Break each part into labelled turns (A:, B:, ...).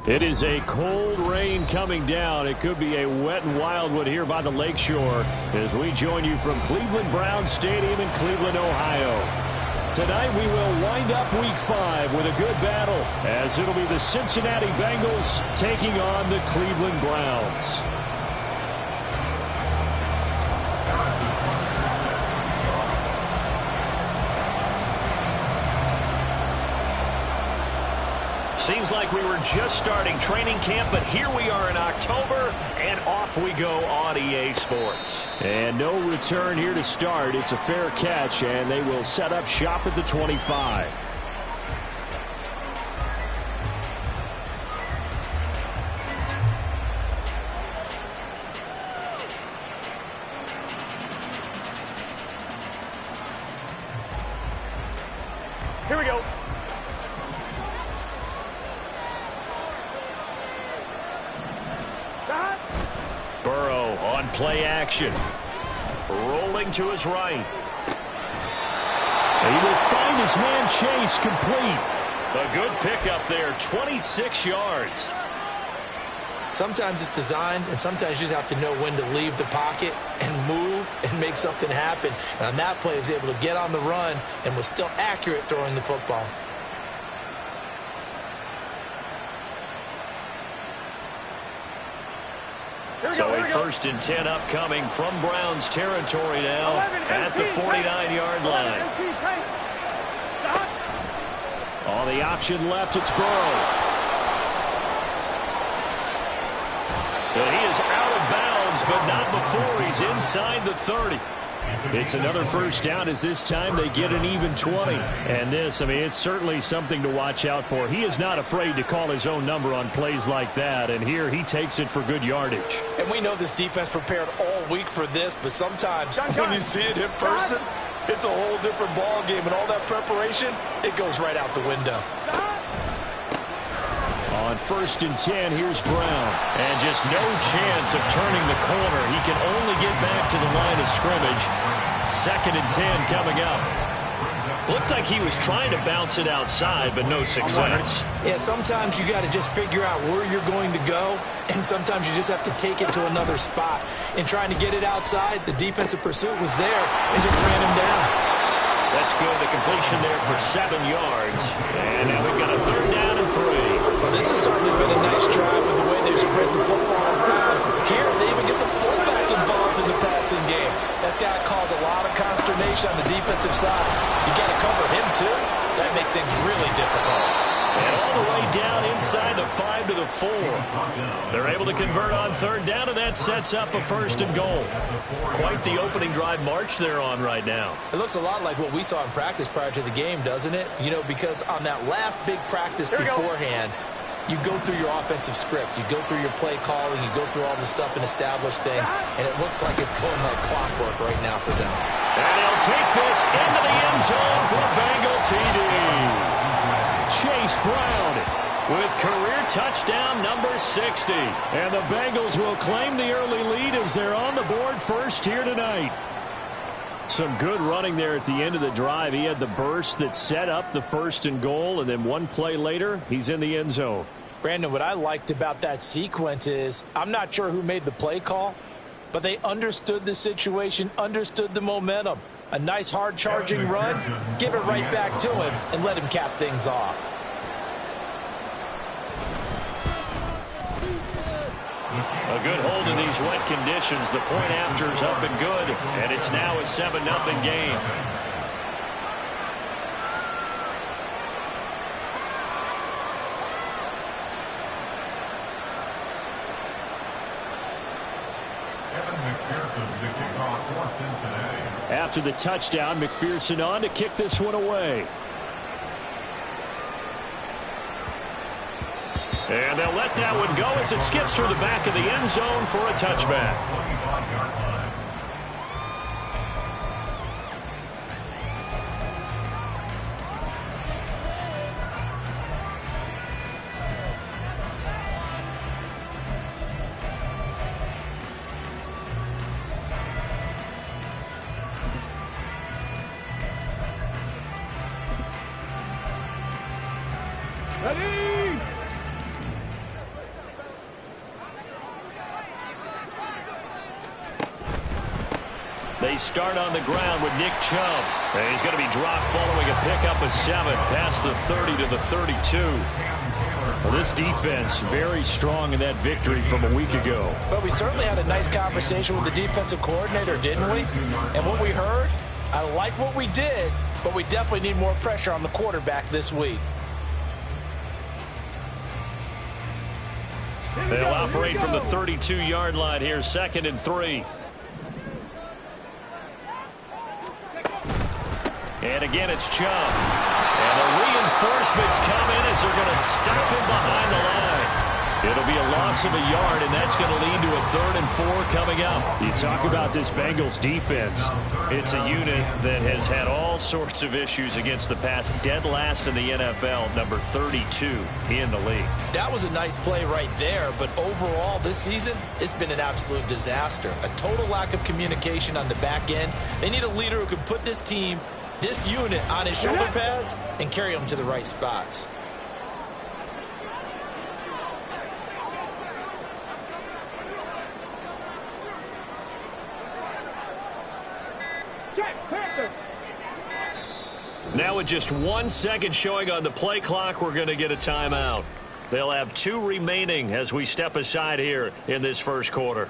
A: It is a cold rain coming down. It could be a wet and wild one here by the lakeshore as we join you from Cleveland Browns Stadium in Cleveland, Ohio. Tonight we will wind up Week 5 with a good battle as it'll be the Cincinnati Bengals taking on the Cleveland Browns.
B: Seems like we were just starting training camp, but here we are in October, and off we go on EA Sports.
A: And no return here to start. It's a fair catch, and they will set up shop at the 25.
B: Here we go. Burrow on play action. Rolling to his right.
A: He will find his man Chase complete.
B: A good pickup there, 26 yards.
C: Sometimes it's designed, and sometimes you just have to know when to leave the pocket and move and make something happen. And on that play, he was able to get on the run and was still accurate throwing the football.
B: So a 1st and 10 upcoming from Browns territory now at the 49-yard line.
A: On the option left, it's Burrow.
B: And he is out of bounds, but not before he's inside the 30.
A: It's another first down as this time they get an even 20. And this, I mean, it's certainly something to watch out for. He is not afraid to call his own number on plays like that. And here he takes it for good yardage.
C: And we know this defense prepared all week for this, but sometimes when you see it in person, it's a whole different ball game. And all that preparation, it goes right out the window.
A: On 1st and 10, here's Brown.
B: And just no chance of turning the corner. He can only get back to the line of scrimmage. 2nd and 10 coming up. Looked like he was trying to bounce it outside, but no success.
C: Yeah, sometimes you got to just figure out where you're going to go, and sometimes you just have to take it to another spot. In trying to get it outside, the defensive pursuit was there and just ran him down.
B: That's good. The completion there for 7 yards. And now we've got a 3rd down and 3.
C: Well, this has certainly been a nice drive with the way they've spread the football around. Here, they even get the fullback involved in the passing game. That's got to cause a lot of consternation on the defensive side. You got to cover him, too. That makes things really difficult.
B: And all the way down inside the 5 to the 4. They're able to convert on 3rd down, and that sets up a 1st and goal. Quite the opening drive march they're on right now.
C: It looks a lot like what we saw in practice prior to the game, doesn't it? You know, because on that last big practice beforehand, you go through your offensive script. You go through your play calling. You go through all the stuff and establish things. And it looks like it's going like clockwork right now for them.
B: And he'll take this into the end zone for a Bengal TD.
A: Chase Brown
B: with career touchdown number 60.
A: And the Bengals will claim the early lead as they're on the board first here tonight. Some good running there at the end of the drive. He had the burst that set up the 1st and goal, and then one play later, he's in the end zone.
C: Brandon, what I liked about that sequence is I'm not sure who made the play call, but they understood the situation, understood the momentum. A nice hard-charging run, give it right back to him, and let him cap things off.
B: A good hold in these wet conditions. The point after's up and good, and it's now a 7-0 game.
A: After the touchdown, McPherson on to kick this one away.
B: And they'll let that one go as it skips through the back of the end zone for a touchback. They start on the ground with Nick Chubb. And he's going to be dropped following a pickup of 7 past the 30 to the 32.
A: Well, this defense very strong in that victory from a week ago.
C: But we certainly had a nice conversation with the defensive coordinator, didn't we? And what we heard, I like what we did, but we definitely need more pressure on the quarterback this week.
B: They'll operate from the 32-yard line here, 2nd and 3. And again, it's Chubb. And the reinforcements come in as they're going to stop him behind the line. It'll be a loss of a yard, and that's going to lead to a 3rd and 4 coming up.
A: You talk about this Bengals defense.
B: It's a unit that has had all sorts of issues against the pass. Dead last in the NFL, number 32 in the league.
C: That was a nice play right there, but overall this season, it's been an absolute disaster. A total lack of communication on the back end. They need a leader who can put this team, this unit, on his shoulder pads and carry them to the right spots.
B: Now with just 1 second showing on the play clock, we're going to get a timeout. They'll have 2 remaining as we step aside here in this first quarter.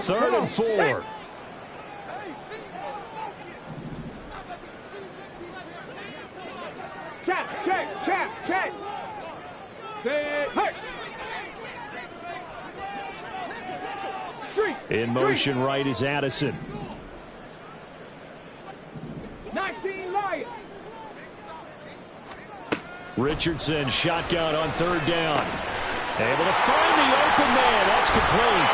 A: Third and 4.
D: Check. Hey.
A: In motion right is Addison.
D: 19 Lions.
A: Richardson shotgun on 3rd down. Able to find the open man. That's complete.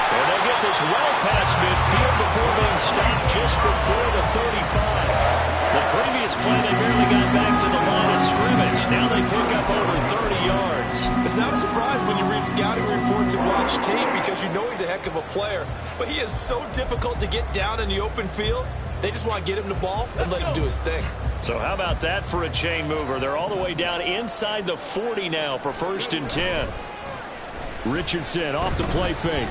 B: And they'll get this well past midfield before being stopped just before the 35. The previous play, they barely got back to the line of scrimmage. Now they pick up over 30 yards.
C: It's not a surprise when you read scouting reports and watch tape because you know he's a heck of a player. But he is so difficult to get down in the open field. They just want to get him the ball and let him do his thing.
B: So how about that for a chain mover? They're all the way down inside the 40 now for 1st and 10.
A: Richardson off the play fake.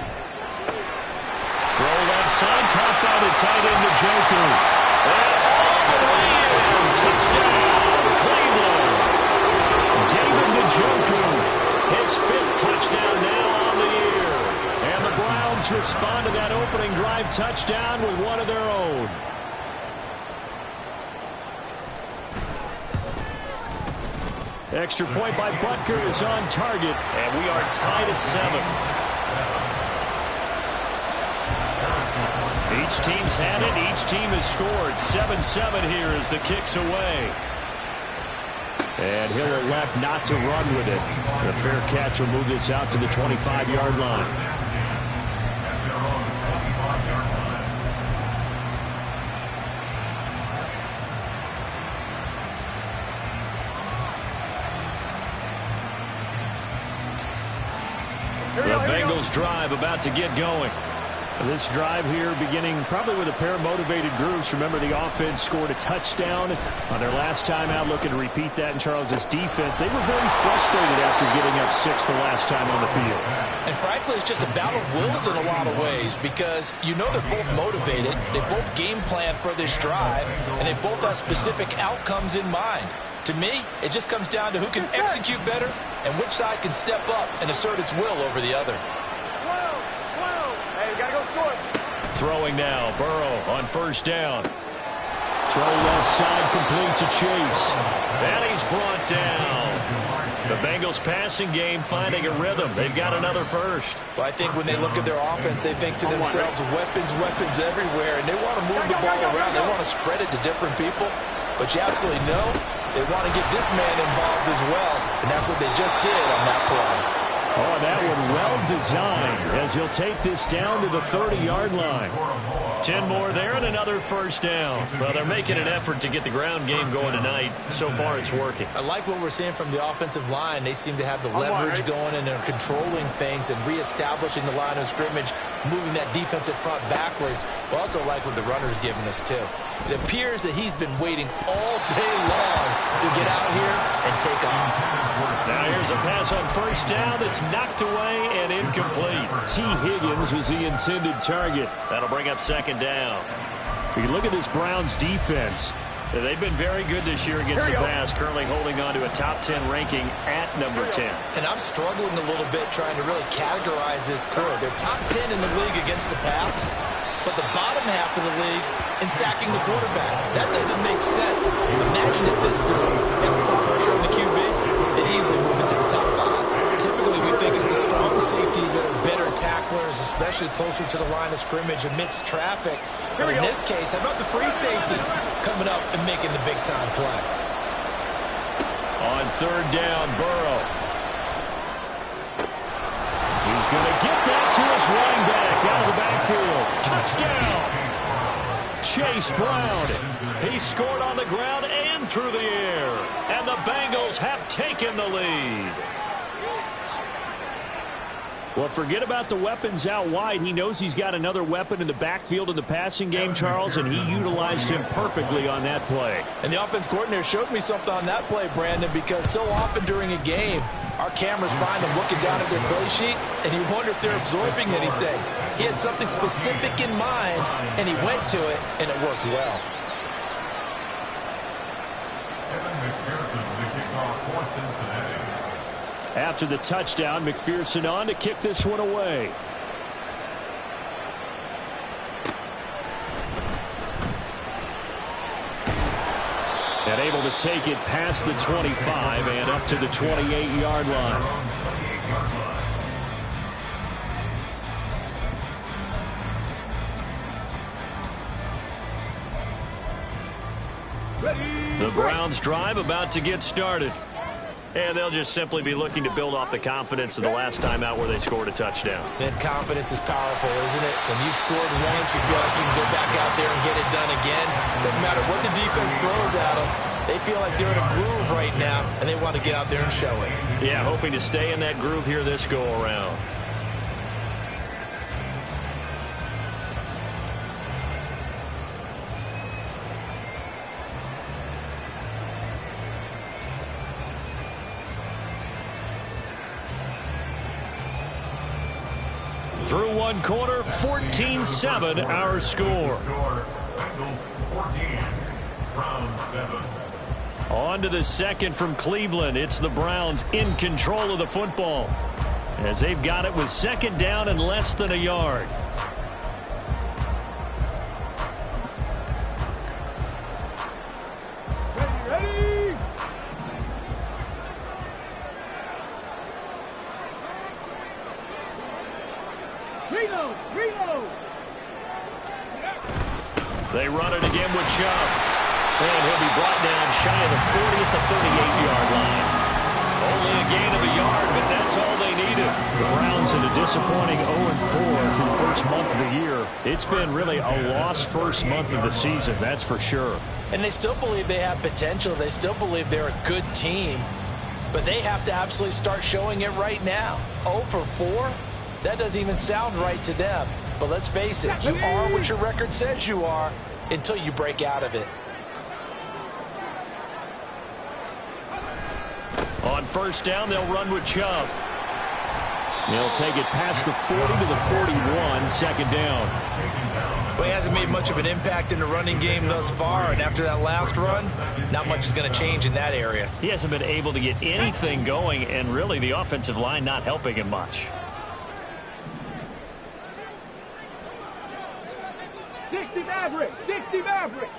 B: Throw left side, caught by the tight end to Njoku. And all the way in, touchdown, Cleveland. David Njoku, his 5th touchdown now on the year.
A: And the Browns respond to that opening drive touchdown with one of their own. Extra point by Butker is on target.
B: And we are tied at 7. Each team's had it. Each team has scored. 7-7 here as the kick's away.
A: And he'll elect not to run with it. The fair catch will move this out to the 25-yard line.
B: The Bengals drive about to get going.
A: This drive here beginning probably with a pair of motivated groups. Remember, the offense scored a touchdown on their last time out, looking to repeat that in Charles' defense. They were very frustrated after giving up 6 the last time on the field.
C: And frankly, it's just a battle of wills in a lot of ways because you know they're both motivated. They both game plan for this drive, and they both have specific outcomes in mind. To me, it just comes down to who can execute better and which side can step up and assert its will over the other.
B: Throwing now, Burrow on 1st down.
A: Throw left side, complete to Chase.
B: And he's brought down. The Bengals passing game finding a rhythm. They've got another first.
C: Well, I think when they look at their offense, they think to themselves, weapons everywhere, and they want to move the ball around. They want to spread it to different people. But you absolutely know they want to get this man involved as well, and that's what they just did on that play.
A: Oh, that one well designed as he'll take this down to the 30-yard line.
B: 10 more there and another first down. Well, they're making an effort to get the ground game going tonight. So far, it's working.
C: I like what we're seeing from the offensive line. They seem to have the leverage going, and they're controlling things and reestablishing the line of scrimmage moving that defensive front backwards, but also like what the runner's giving us too. It appears that he's been waiting all day long to get out here and take off.
B: Now here's a pass on first down that's knocked away and incomplete.
A: T. Higgins was the intended target.
B: That'll bring up second down.
A: You look at this Browns defense.
B: They've been very good this year against the pass, currently holding on to a top 10 ranking at number 10.
C: And I'm struggling a little bit trying to really categorize this crew. They're top 10 in the league against the pass, but the bottom half of the league in sacking the quarterback. That doesn't make sense. Imagine if this group ever put pressure on the QB, they'd easily move into the top 5. Typically, we think it's the strong safeties that are better tacklers, especially closer to the line of scrimmage amidst traffic. But in this case, how about the free safety coming up and making the big-time play?
A: On third down, Burrow. He's going to get that to his running back out of the backfield. Touchdown! Chase Brown.
B: He scored on the ground and through the air. And the Bengals have taken the lead.
A: Well, forget about the weapons out wide. He knows he's got another weapon in the backfield in the passing game, Charles, and he utilized him perfectly on that play.
C: And the offense coordinator showed me something on that play, Brandon, because so often during a game, our cameras find them looking down at their play sheets, and you wonder if they're absorbing anything. He had something specific in mind, and he went to it, and it worked well.
A: After the touchdown, McPherson on to kick this one away. And able to take it past the 25 and up to the 28-yard line.
B: The Browns drive about to get started. And they'll just simply be looking to build off the confidence of the last time out where they scored a touchdown.
C: And confidence is powerful, isn't it? When you scored once, you feel like you can go back out there and get it done again. Doesn't matter what the defense throws at them. They feel like they're in a groove right now, and they want to get out there and show it.
B: Yeah, hoping to stay in that groove here this go-around. Through one quarter, 14-7 our score.
E: Bengals 14, Browns 7.
A: On to the second from Cleveland. It's the Browns in control of the football as they've got it with second down and less than a yard.
D: Ready? Reload!
B: They run it again with Chubb. And he'll be brought down shy of the 40 at the 38-yard line. Only a gain of a yard, but that's all they needed.
A: The Browns in a disappointing 0-4 for the first month of the year. It's been really a lost first month of the season, that's for sure.
C: And they still believe they have potential. They still believe they're a good team. But they have to absolutely start showing it right now. 0-4? That doesn't even sound right to them. But let's face it, you are what your record says you are until you break out of it.
B: On first down, they'll run with Chubb.
A: They'll take it past the 40 to the 41, second down.
C: But he hasn't made much of an impact in the running game thus far, and after that last run, not much is going to change in that area.
B: He hasn't been able to get anything going, and really the offensive line not helping him much.
D: 60 Maverick! 60 Maverick!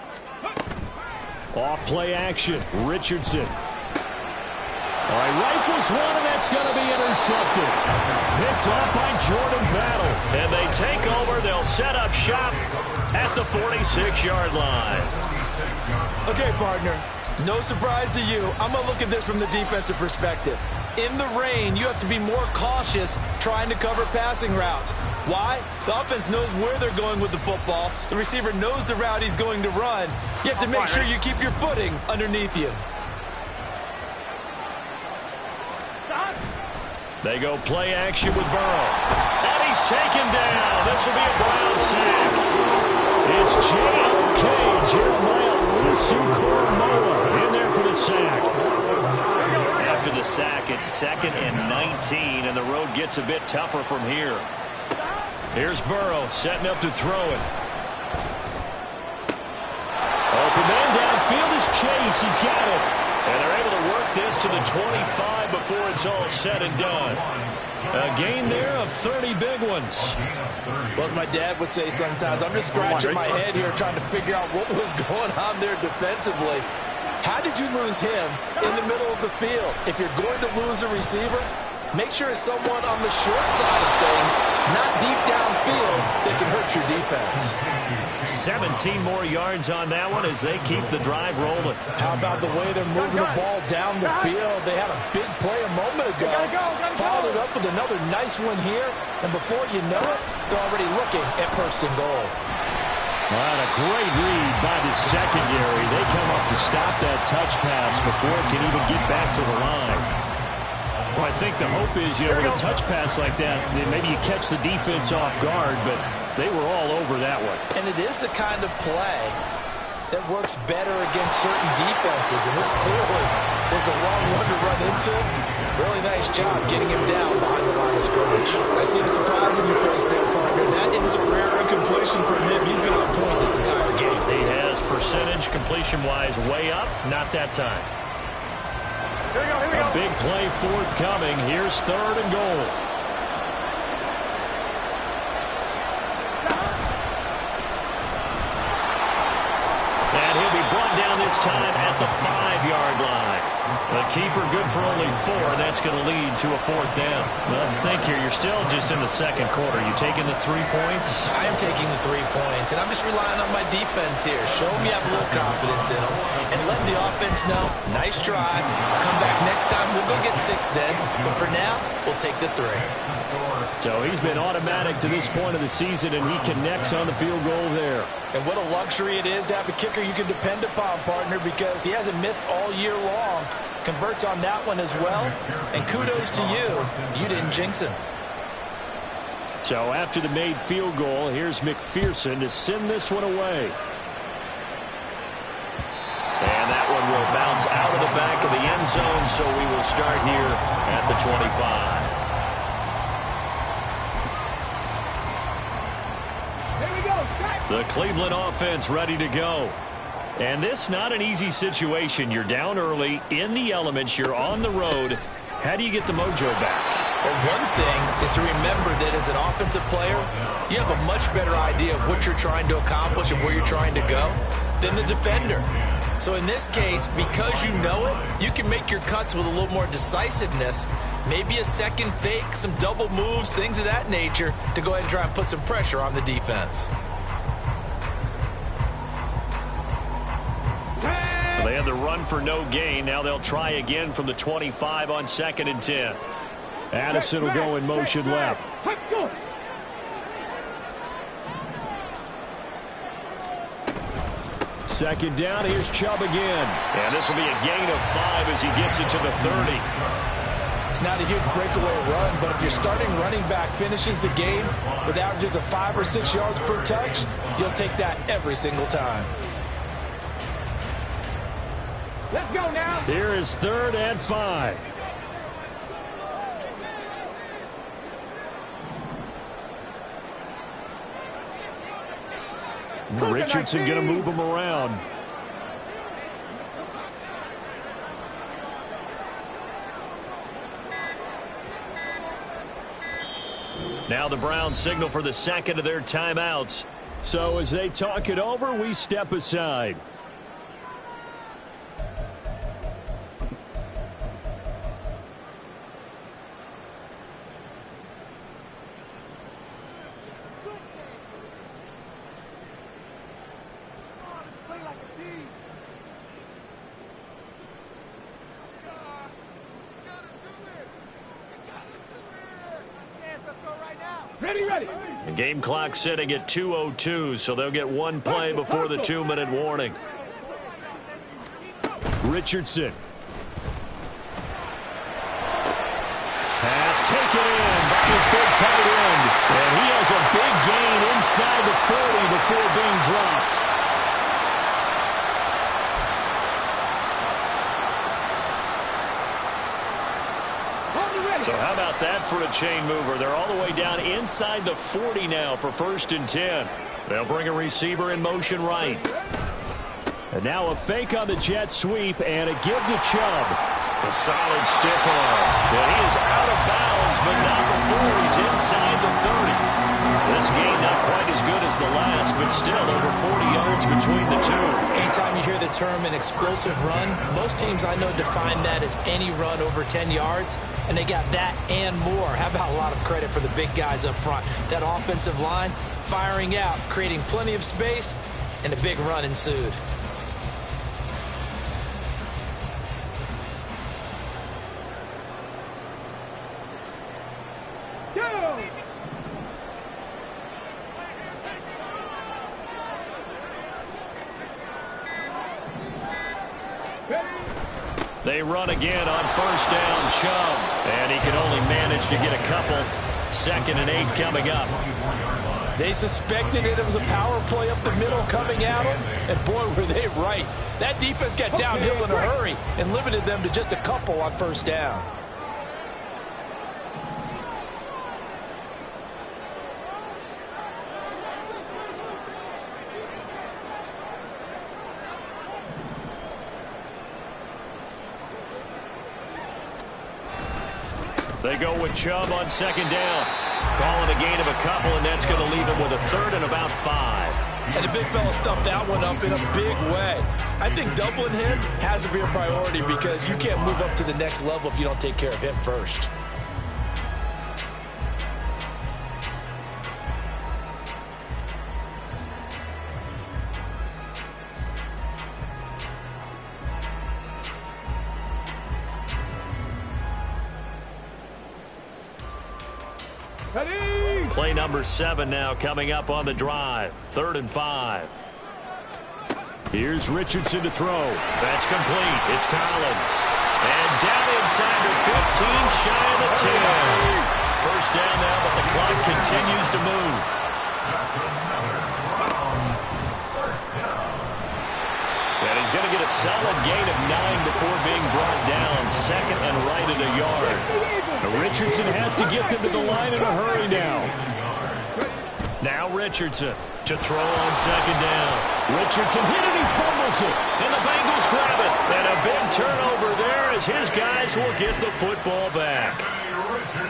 A: Off play action, Richardson. All right, rifles one, and that's going to be intercepted. Picked off by Jordan Battle.
B: And they take over. They'll set up shop at the 46-yard line.
C: Okay, partner, no surprise to you. I'm going to look at this from the defensive perspective. In the rain, you have to be more cautious trying to cover passing routes. Why? The offense knows where they're going with the football. The receiver knows the route he's going to run. You have to make sure you keep your footing underneath you.
B: They go play action with Burrow. And he's taken down. This will be a Brown sack.
A: It's J.O.K. Jeremiah Owusu-Koramoah in there for the sack.
B: After the sack, it's 2nd and 19, and the road gets a bit tougher from here. Here's Burrow setting up to throw it.
A: Open man downfield is Chase. He's got it.
B: And they're able to work this to the 25 before it's all said and done. A gain there of 30 big ones.
C: Well, as my dad would say sometimes, I'm just scratching my head here trying to figure out what was going on there defensively. How did you lose him in the middle of the field? If you're going to lose a receiver, make sure it's someone on the short side of things, not deep downfield, that can hurt your defense.
B: 17 more yards on that one as they keep the drive rolling.
C: How about the way they're moving the ball down the field? They had a big play a moment ago. Followed it up with another nice one here. And before you know it, they're already looking at 1st and goal.
A: Well, a great read by the secondary. They come up to stop that touch pass before it can even get back to the line.
B: Well, I think the hope is, with a touch pass like that, then maybe you catch the defense off guard, but they were all over that one.
C: And it is the kind of play that works better against certain defenses, and this clearly was the wrong one to run into. Really nice job getting him down behind the line of scrimmage. I see the surprise in your face there, partner. That is a rare incompletion from him. He's been on point this entire game.
B: He has percentage completion-wise way up, not that time.
A: A big play forthcoming. Here's 3rd and goal.
B: And he'll be brought down this time at the 5-yard line. The keeper good for only 4, and that's going to lead to a 4th down.
A: Let's think here. You're still just in the 2nd quarter. You taking the 3 points?
C: I am taking the 3 points, and I'm just relying on my defense here. Show them you have a little confidence in them, and let the offense know, nice drive. Come back next time. We'll go get 6 then, but for now, we'll take the 3.
A: So he's been automatic to this point of the season, and he connects on the field goal there.
C: And what a luxury it is to have a kicker you can depend upon, partner, because he hasn't missed all year long. Converts on that one as well, and kudos to you. You didn't jinx him.
A: So after the made field goal, here's McPherson to send this one away.
B: And that one will bounce out of the back of the end zone, so we will start here at the 25. The Cleveland offense ready to go. And this not an easy situation. You're down early, in the elements, you're on the road. How do you get the mojo back?
C: Well, one thing is to remember that as an offensive player, you have a much better idea of what you're trying to accomplish and where you're trying to go than the defender. So in this case, because you know it, you can make your cuts with a little more decisiveness, maybe a second fake, some double moves, things of that nature, to go ahead and try and put some pressure on the defense.
B: They had the run for no gain. Now they'll try again from the 25 on 2nd and 10.
A: Addison will go in motion left. Second down, here's Chubb again.
B: And this will be a gain of 5 as he gets it to the 30.
C: It's not a huge breakaway run, but if your starting running back finishes the game with averages of 5 or 6 yards per touch, you'll take that every single time.
D: Let's go now.
A: Here is 3rd and 5. Richardson going to move him around.
B: Now the Browns signal for the 2nd of their timeouts.
A: So as they talk it over, we step aside.
D: Ready.
B: The game clock sitting at 2:02, so they'll get one play before the 2-minute warning.
A: Pass taken in by his this big tight end. And he has a big gain inside the 40 before being dropped.
B: So how about that for a chain mover? They're all the way down inside the 40 now for 1st and 10. They'll bring a receiver in motion right.
A: And now a fake on the jet sweep and a give to Chubb.
B: A solid stiff arm. Well, he is out of bounds, but not before he's inside the 30. This game not quite as good as the last, but still over 40 yards between the two.
C: Anytime you hear the term an explosive run, most teams I know define that as any run over 10 yards, and they got that and more. How about a lot of credit for the big guys up front? That offensive line firing out, creating plenty of space, and a big run ensued.
B: They run again on 1st down, Chubb. And he can only manage to get a couple. 2nd and 8 coming up.
C: They suspected it was a power play up the middle coming at them, and boy, were they right. That defense got downhill in a hurry and limited them to just a couple on 1st down.
B: They go with Chubb on 2nd down. Calling a gain of a couple, and that's going to leave him with a 3rd and about 5.
C: And the big fella stuffed that one up in a big way. I think doubling him has to be a priority because you can't move up to the next level if you don't take care of him first.
B: Play number 7 now coming up on the drive. 3rd and 5.
A: Here's Richardson to throw.
B: That's complete. It's Collins. And down inside the 15, shy of the 10. 1st down now, but the clock continues to move. And he's going to get a solid gain of 9 before being brought down. 2nd and right at a yard.
A: Richardson has to get them to the line in a hurry now.
B: Now Richardson to throw on 2nd down.
A: Richardson hit and he fumbles it.
B: And the Bengals grab it. And a big turnover there as his guys will get the football back.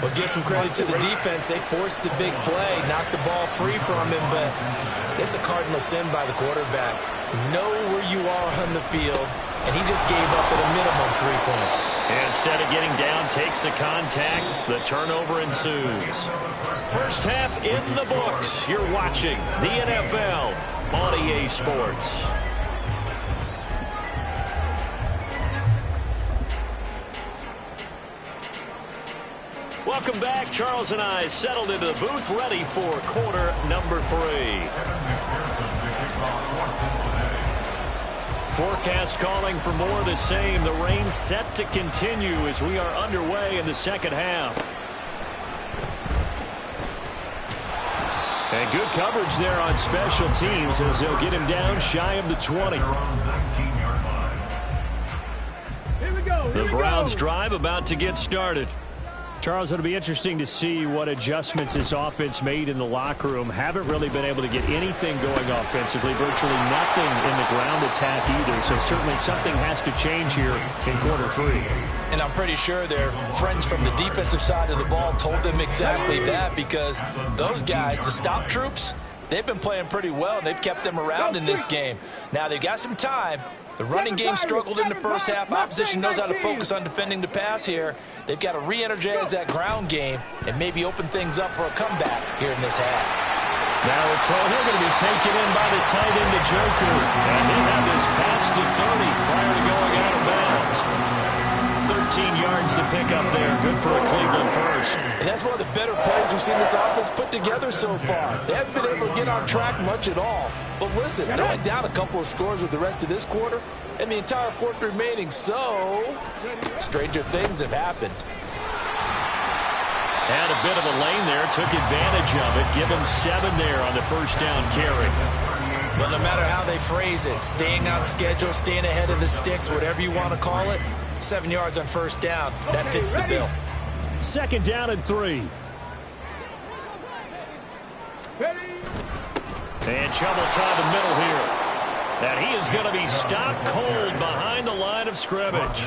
C: Well, give some credit to the defense. They forced the big play, knocked the ball free from him, but it's a cardinal sin by the quarterback. Know where you are on the field, and he just gave up at a minimum 3 points.
B: And instead of getting down, takes the contact. The turnover ensues. 1st half in the books. You're watching the NFL on EA Sports. Welcome back. Charles and I settled into the booth, ready for quarter number 3. Forecast calling for more of the same. The rain set to continue as we are underway in the 2nd half.
A: And good coverage there on special teams as they'll get him down shy of the 20.
B: The Browns drive about to get started.
A: Charles, it'll be interesting to see what adjustments this offense made in the locker room. Haven't really been able to get anything going offensively, virtually nothing in the ground attack either. So certainly something has to change here in quarter 3.
C: And I'm pretty sure their friends from the defensive side of the ball told them exactly that, because those guys, the stop troops, they've been playing pretty well. They've kept them around in this game. Now they've got some time. The running game struggled in the 1st half. Opposition knows how to focus on defending the pass here. They've got to re-energize that ground game and maybe open things up for a comeback here in this half.
A: Now a throw here going to be taken in by the tight end, the Joker. And they have this past the 30 prior to going out of bounds. 13 yards to pick up there. Good for a Cleveland first.
F: And that's one of the better plays we've seen this offense put together so far. They haven't been able to get on track much at all. But listen, they're only down a couple of scores with the rest of this quarter and the entire 4th remaining. So, stranger things have happened.
B: Had a bit of a lane there, took advantage of it. Give him 7 there on the first down carry.
C: But no matter how they phrase it, staying on schedule, staying ahead of the sticks, whatever you want to call it, 7 yards on first down, that fits the bill.
A: 2nd down and 3. And Chubb will try the middle here. And he is going to be stopped cold behind the line of scrimmage.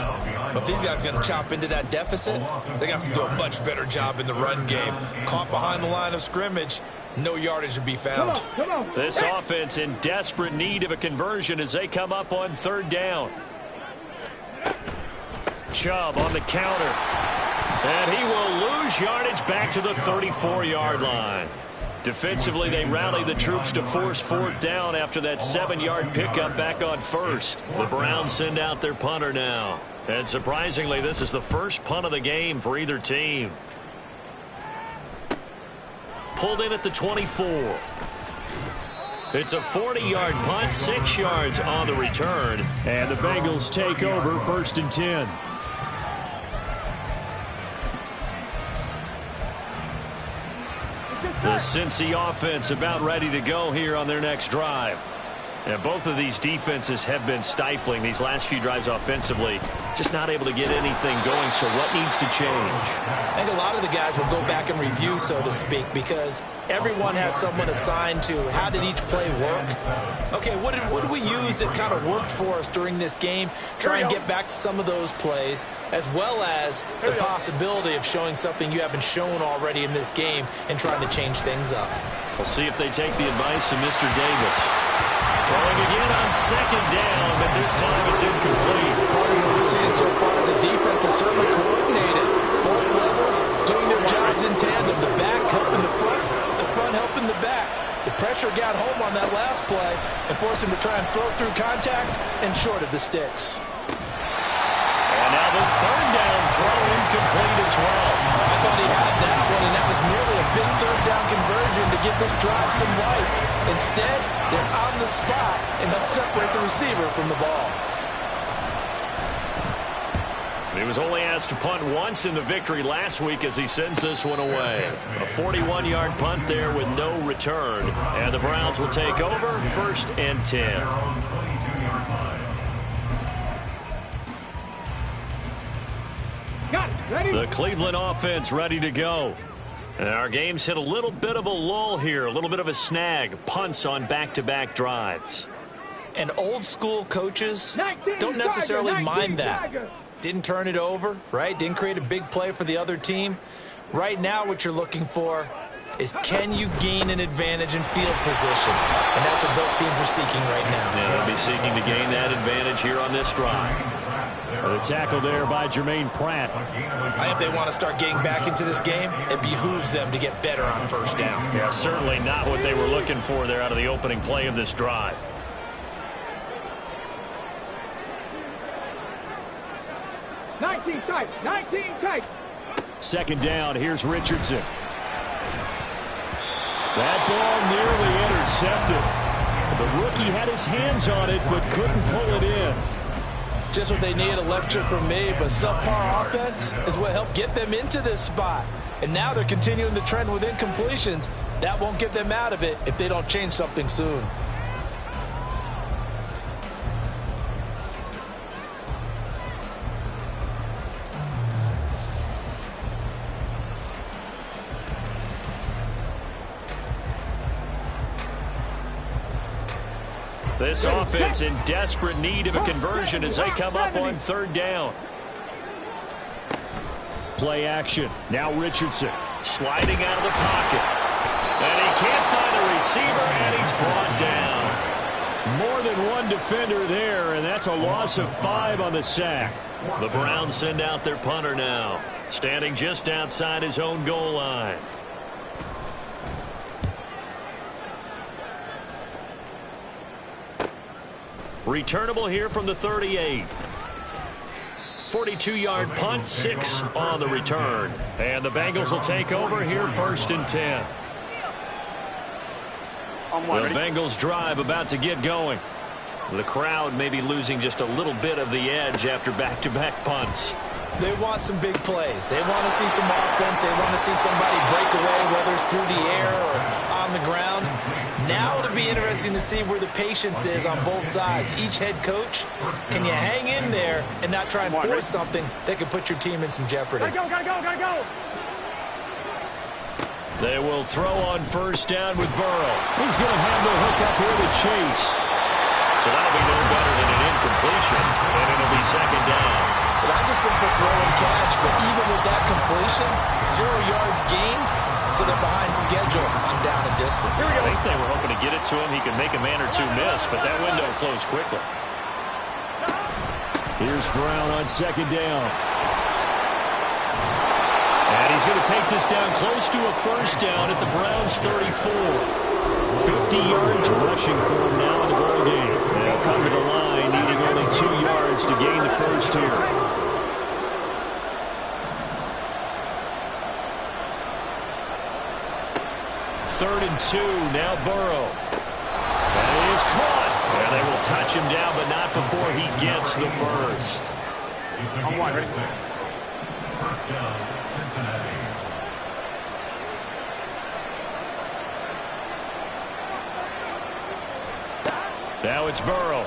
C: But these guys are going to chop into that deficit. They're going to have to do a much better job in the run game. Caught behind the line of scrimmage, no yardage to be found.
D: Come on.
A: This offense in desperate need of a conversion as they come up on 3rd down. Chubb on the counter. And he will lose yardage back to the 34-yard line. Defensively, they rally the troops to force 4th down after that 7-yard pickup back on 1st. The Browns send out their punter now. And surprisingly, this is the first punt of the game for either team. Pulled in at the 24. It's a 40-yard punt, 6 yards on the return. And the Bengals take over 1st and 10. The Cincy offense about ready to go here on their next drive. And both of these defenses have been stifling these last few drives offensively. Just not able to get anything going, so what needs to change?
C: I think a lot of the guys will go back and review, so to speak, because everyone has someone assigned to how did each play work. Okay, what did we use that kind of worked for us during this game? Try and get back to some of those plays, as well as the possibility of showing something you haven't shown already in this game and trying to change things up.
A: We'll see if they take the advice of Mr. Davis. Throwing again on 2nd down, but this time it's incomplete.
F: Part of what we're seeing so far is the defense is certainly coordinated. Both levels doing their jobs in tandem. The back helping the front helping the back. The pressure got home on that last play and forced him to try and throw through contact and short of the sticks.
A: And now the 3rd down throw incomplete as well.
F: I thought he had that one, and that was nearly a big 3rd down conversion to give this drive some life. Instead, they're on the spot and help separate the receiver from the ball.
A: He was only asked to punt once in the victory last week as he sends this one away. A 41-yard punt there with no return. And the Browns will take over 1st and 10.
D: Got it. Ready?
A: The Cleveland offense ready to go. And our game's hit a little bit of a lull here, a little bit of a snag. Punts on back-to-back drives.
C: And old school coaches don't necessarily mind that. Didn't turn it over, right? Didn't create a big play for the other team. Right now what you're looking for is can you gain an advantage in field position? And that's what both teams are seeking right now.
A: Yeah, they'll be seeking to gain that advantage here on this drive. The tackle there by Jermaine Pratt.
C: If they want to start getting back into this game, it behooves them to get better on 1st down.
A: Yeah, certainly not what they were looking for there out of the opening play of this drive.
D: Nineteen tight. 19 tight.
A: 2nd down, here's Richardson. That ball nearly intercepted. The rookie had his hands on it but couldn't pull it in.
F: Just what they need, a lecture from me, but subpar offense is what helped get them into this spot. And now they're continuing the trend with incompletions. That won't get them out of it if they don't change something soon.
A: This offense in desperate need of a conversion as they come up on 3rd down. Play action. Now Richardson sliding out of the pocket. And he can't find a receiver, and he's brought down. More than one defender there, and that's a loss of 5 on the sack. The Browns send out their punter now, standing just outside his own goal line. Returnable here from the 38. 42-yard punt, 6 on the return. And the Bengals will take over here 1st and 10. The Bengals drive about to get going. The crowd may be losing just a little bit of the edge after back-to-back punts.
C: They want some big plays. They want to see some offense. They want to see somebody break away, whether it's through the air or on the ground. Now it'll be interesting to see where the patience is on both sides. Each head coach, can you hang in there and not try and force something that could put your team in some jeopardy?
D: Gotta go.
A: They will throw on first down with Burrow. He's going to have the hook up here to Chase.
B: So that'll be no better than an incompletion, and it'll be second down.
C: Well, that's a simple throw and catch, but even with that completion, 0 yards gained, so they're behind schedule on down and distance.
B: I think they were hoping to get it to him. He could make a man or two miss, but that window closed quickly.
A: Here's Brown on second down.
B: And he's going to take this down close to a first down at the Browns' 34.
A: 50 yards rushing for him now in the ball game. They'll come to the line, needing only 2 yards to gain the first here.
B: Third and 2, now Burrow. That is caught. And they will touch him down, but not before he gets the first.
E: On one, ready? First down, Cincinnati.
B: Now it's Burrow.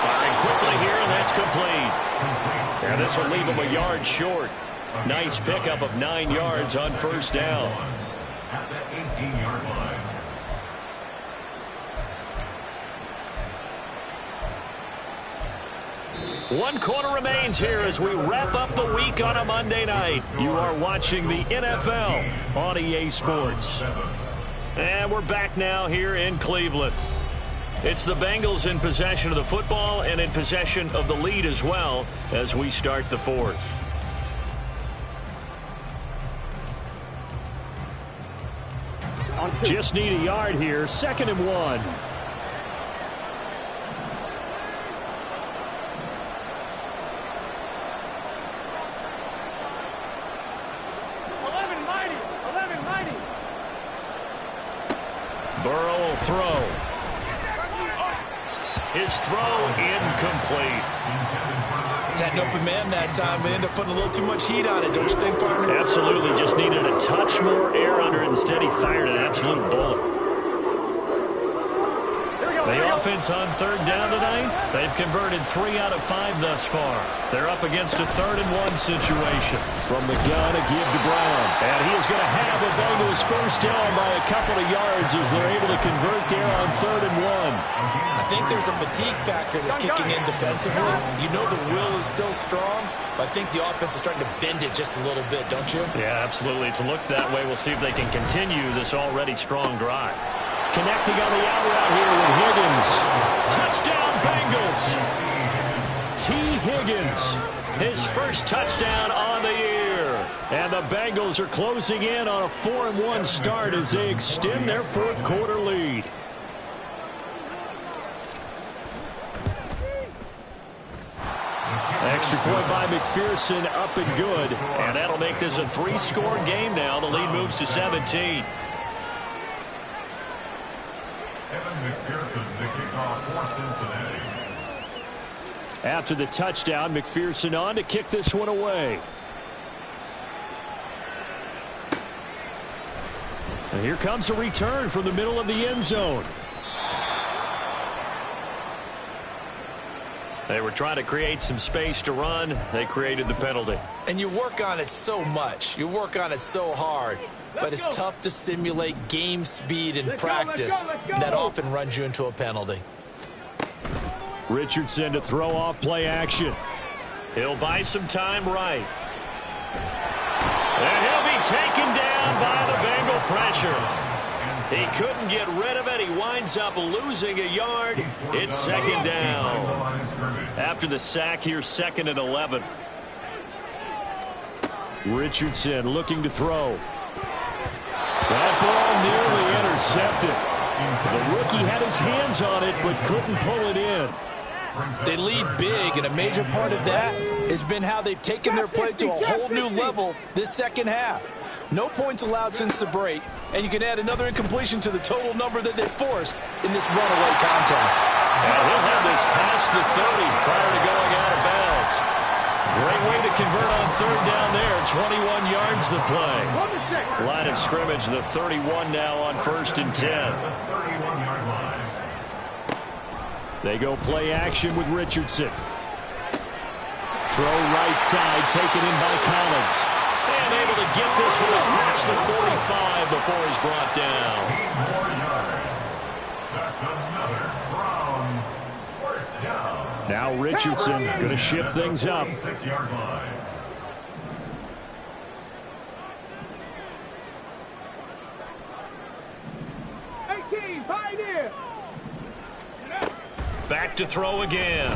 B: Firing quickly here, and that's complete. And this will leave him a yard short. Nice pickup of 9 yards on first down.
E: At the 18-yard line.
B: One quarter remains here as we wrap up the week on a Monday night. You are watching the NFL on EA Sports. And we're back now here in Cleveland. It's the Bengals in possession of the football and in possession of the lead as well as we start the fourth.
A: Just need a yard here. 2nd and 1.
B: Burrow will throw. His throw incomplete.
C: Had an open man that time, but ended up putting a little too much heat on it, don't you think, partner?
B: Absolutely, just needed a touch more air under it. Instead, he fired an absolute bullet. The offense on third down tonight, they've converted 3 out of 5 thus far. They're up against a 3rd and 1 situation.
A: From the gun, a give to Brown.
B: And he is going to have the Bengals first down by a couple of yards as they're able to convert there on 3rd and 1.
C: I think there's a fatigue factor that's kicking in defensively. You know the will is still strong, but I think the offense is starting to bend it just a little bit, don't you?
B: Yeah, absolutely. It's looked that way. We'll see if they can continue this already strong drive.
A: Connecting on the out route here with Higgins.
B: Touchdown, Bengals.
A: T. Higgins.
B: His first touchdown on the year.
A: And the Bengals are closing in on a 4-1 start as they extend their 4th quarter lead. Extra point by McPherson, up and good.
B: And that'll make this a 3-score game now. The lead moves to 17.
E: Evan McPherson, the kickoff for Cincinnati.
A: After the touchdown, McPherson on to kick this one away. And here comes a return from the middle of the end zone.
B: They were trying to create some space to run. They created the penalty.
C: And you work on it so much. You work on it so hard. But it's tough to simulate game speed in practice. That often runs you into a penalty.
A: Richardson to throw off play action.
B: He'll buy some time right. And he'll be taken down by the Bengal pressure. He couldn't get rid of it. He winds up losing a yard. It's 2nd down. After the sack, here's 2nd and 11.
A: Richardson looking to throw. That ball nearly intercepted. The rookie had his hands on it but couldn't pull it in.
F: They lead big, and a major part of that has been how they've taken their play to a whole new level this second half. No points allowed since the break, and you can add another incompletion to the total number that they forced in this runaway contest.
B: And he'll have this past the 30 prior to going out of bounds. Great way to convert on third down there. 21 yards the play. Line of scrimmage, the 31 now on 1st and 10.
E: 31-yard line.
A: They go play action with Richardson. Throw right side, taken in by Collins.
B: And able to get this one across the 45 before he's brought down.
E: 8 more yards. That's another Browns first down.
A: Now Richardson going to shift things up.
E: 6-yard line.
B: Back to throw again.